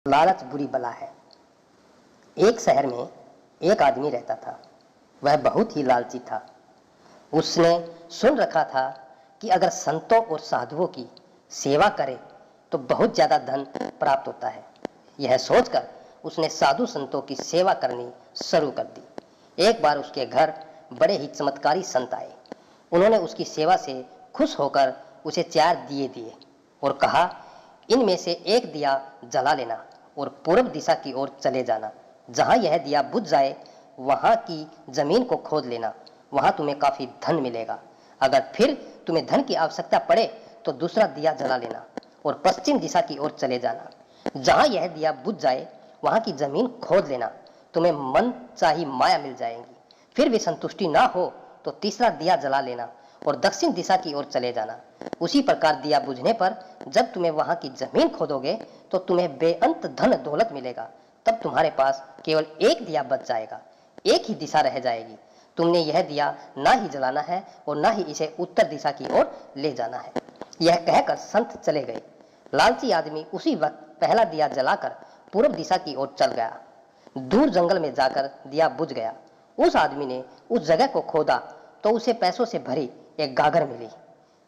लालच बुरी बला है। एक शहर में एक आदमी रहता था। वह बहुत ही लालची था। उसने सुन रखा था कि अगर संतों और साधुओं की सेवा करे तो बहुत ज़्यादा धन प्राप्त होता है। यह सोचकर उसने साधु संतों की सेवा करनी शुरू कर दी। एक बार उसके घर बड़े ही चमत्कारी संत आए। उन्होंने उसकी सेवा से खुश होकर उसे 4 दिए दिए और कहा, इनमें से एक दिया जला लेना और पूर्व दिशा की ओर चले जाना। जहाँ यह दिया बुझ जाए वहाँ की जमीन को खोद लेना, वहाँ तुम्हें काफ़ी धन मिलेगा। अगर फिर तुम्हें धन की आवश्यकता पड़े तो दूसरा दिया जला लेना और पश्चिम दिशा की ओर चले जाना। जहाँ यह दिया बुझ जाए वहाँ की जमीन खोद लेना, तुम्हें मन चाही माया मिल जाएगी। फिर भी संतुष्टि ना हो तो तीसरा दिया जला लेना और दक्षिण दिशा की ओर चले जाना। उसी प्रकार दिया बुझने पर जब तुम्हें वहाँ की जमीन खोदोगे तो तुम्हें बेअंत धन दौलत मिलेगा। तब तुम्हारे पास केवल एक दिया बच जाएगा, एक ही दिशा रह जाएगी। तुमने यह दिया ना ही जलाना है और ना ही इसे उत्तर दिशा की ओर ले जाना है। यह कहकर संत चले गए। लालची आदमी उसी वक्त पहला दिया जलाकर पूर्व दिशा की ओर चल गया। दूर जंगल में जाकर दिया बुझ गया। उस आदमी ने उस जगह को खोदा तो उसे पैसों से भरी एक गागर मिली।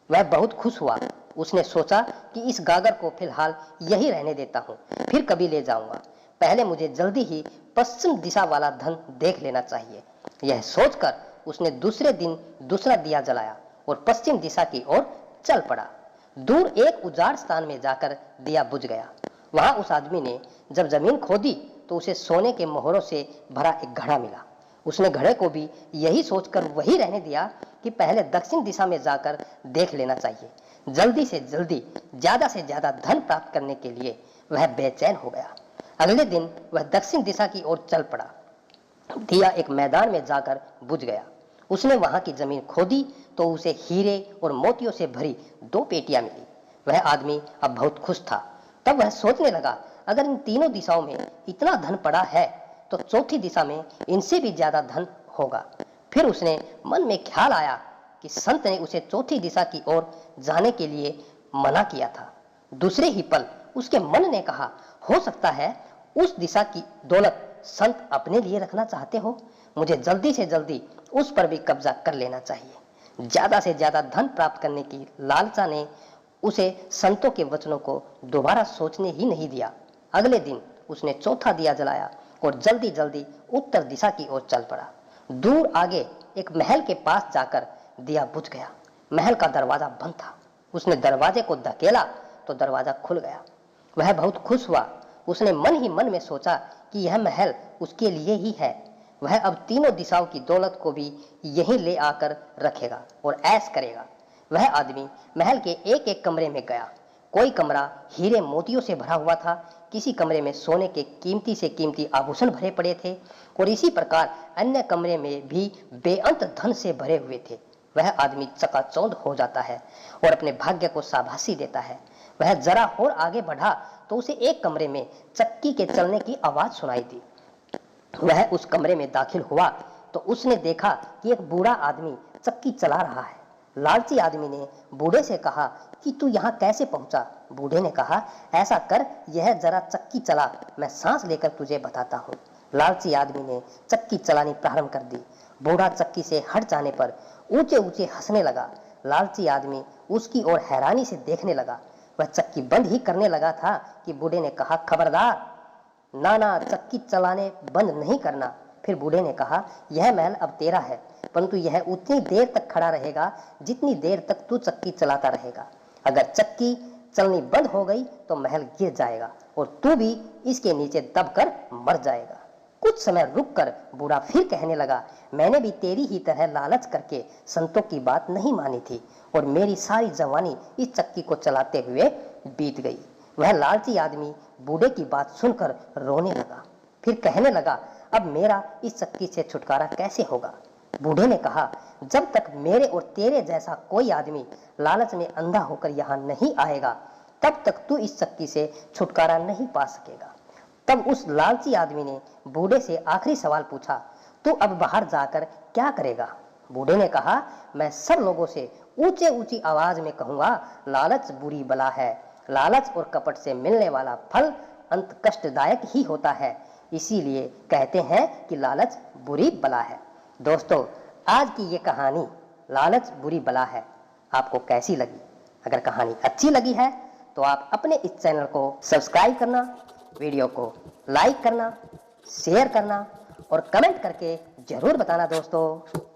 वह बहुत खुश हुआ। उसने सोचा कि इस गागर को फिलहाल यही रहने देता हूँ, फिर कभी ले जाऊंगा। पहले मुझे जल्दी ही पश्चिम दिशा वाला धन देख लेना चाहिए। यह सोचकर उसने दूसरे दिन दूसरा दिया जलाया और पश्चिम दिशा की ओर चल पड़ा। दूर एक उजाड़ स्थान में जाकर दिया बुझ गया। वहां उस आदमी ने जब जमीन खोदी तो उसे सोने के मोहरों से भरा एक घड़ा मिला। उसने घड़े को भी यही सोचकर वही रहने दिया कि पहले दक्षिण दिशा में जाकर देख लेना चाहिए। जल्दी से जल्दी ज्यादा से ज्यादा धन प्राप्त करने के लिए वह बेचैन हो गया। अगले दिन वह दक्षिण दिशा की ओर चल पड़ा। दिया एक मैदान में जाकर बुझ गया। उसने वहां की जमीन खोदी तो उसे हीरे और मोतियों से भरी 2 पेटियां मिली। वह आदमी अब बहुत खुश था। तब वह सोचने लगा, अगर इन तीनों दिशाओं में इतना धन पड़ा है तो चौथी दिशा में इनसे भी ज्यादा धन होगा। फिर उसने मन में ख्याल आया कि संत ने उसे चौथी दिशा की ओर जाने के लिए मना किया था। दूसरे ही पल उसके मन ने कहा, हो सकता है उस दिशा की दौलत संत अपने लिए रखना चाहते हो। मुझे जल्दी से जल्दी उस पर भी कब्जा कर लेना चाहिए। ज्यादा से ज्यादा धन प्राप्त करने की लालसा ने उसे संतों के वचनों को दोबारा सोचने ही नहीं दिया। अगले दिन उसने चौथा दिया जलाया और जल्दी जल्दी उत्तर दिशा की ओर चल पड़ा। दूर आगे एक महल के पास जाकर दिया बुझ गया। महल का दरवाजा बंद था। उसने दरवाजे को धकेला तो दरवाजा खुल गया। वह बहुत खुश हुआ। उसने मन ही मन में सोचा कि यह महल उसके लिए ही है। वह अब तीनों दिशाओं की दौलत को भी यहीं ले आकर रखेगा और ऐश करेगा। वह आदमी महल के एक एक कमरे में गया। कोई कमरा हीरे मोतियों से भरा हुआ था, किसी कमरे में सोने के कीमती से कीमती आभूषण भरे पड़े थे और इसी प्रकार अन्य कमरे में भी बेअंत धन से भरे हुए थे। वह आदमी चकाचौंध हो जाता है और अपने भाग्य को शाबाशी देता है। वह जरा और आगे बढ़ा तो उसे एक कमरे में चक्की के चलने की आवाज सुनाई दी। वह उस कमरे में दाखिल हुआ तो उसने देखा कि एक बूढ़ा आदमी चक्की चला रहा है। लालची आदमी ने बूढ़े से कहा कि तू यहाँ कैसे पहुंचा। बूढ़े ने कहा, ऐसा कर, यह जरा चक्की चला, मैं सांस लेकर तुझे बताता हूँ। लालची आदमी ने चक्की चलानी प्रारंभ कर दी। बूढ़ा चक्की से हट जाने पर ऊंचे ऊंचे हंसने लगा। लालची आदमी उसकी ओर हैरानी से देखने लगा। वह चक्की बंद ही करने लगा था कि बूढ़े ने कहा, खबरदार, ना ना, चक्की चलाने बंद नहीं करना। फिर बूढ़े ने कहा, यह महल अब तेरा है, परंतु यह उतनी देर तक खड़ा रहेगा जितनी देर तक तू चक्की चलाता रहेगा। अगर चक्की चलनी बंद हो गई तो महल गिर जाएगा और तू भी इसके नीचे दबकर मर जाएगा। कुछ समय रुककर बूढ़ा फिर कहने लगा, मैंने भी तेरी ही तरह लालच करके संतों की बात नहीं मानी थी और मेरी सारी जवानी इस चक्की को चलाते हुए बीत गई। वह लालची आदमी बूढ़े की बात सुनकर रोने लगा। फिर कहने लगा, अब मेरा इस चक्की से छुटकारा कैसे होगा। बूढ़े ने कहा, जब तक मेरे और तेरे जैसा कोई आदमी लालच में अंधा होकर यहाँ नहीं आएगा तब तक तू इस चक्की से छुटकारा नहीं पा सकेगा। तब उस लालची आदमी ने बूढ़े से आखिरी सवाल पूछा, तू अब बाहर जाकर क्या करेगा। बूढ़े ने कहा, मैं सब लोगों से ऊंचे ऊंची आवाज में कहूंगा, लालच बुरी बला है। लालच और कपट से मिलने वाला फल अंत कष्टदायक ही होता है। इसीलिए कहते हैं कि लालच बुरी बला है। दोस्तों, आज की ये कहानी लालच बुरी बला है आपको कैसी लगी? अगर कहानी अच्छी लगी है तो आप अपने इस चैनल को सब्सक्राइब करना, वीडियो को लाइक करना, शेयर करना और कमेंट करके जरूर बताना दोस्तों।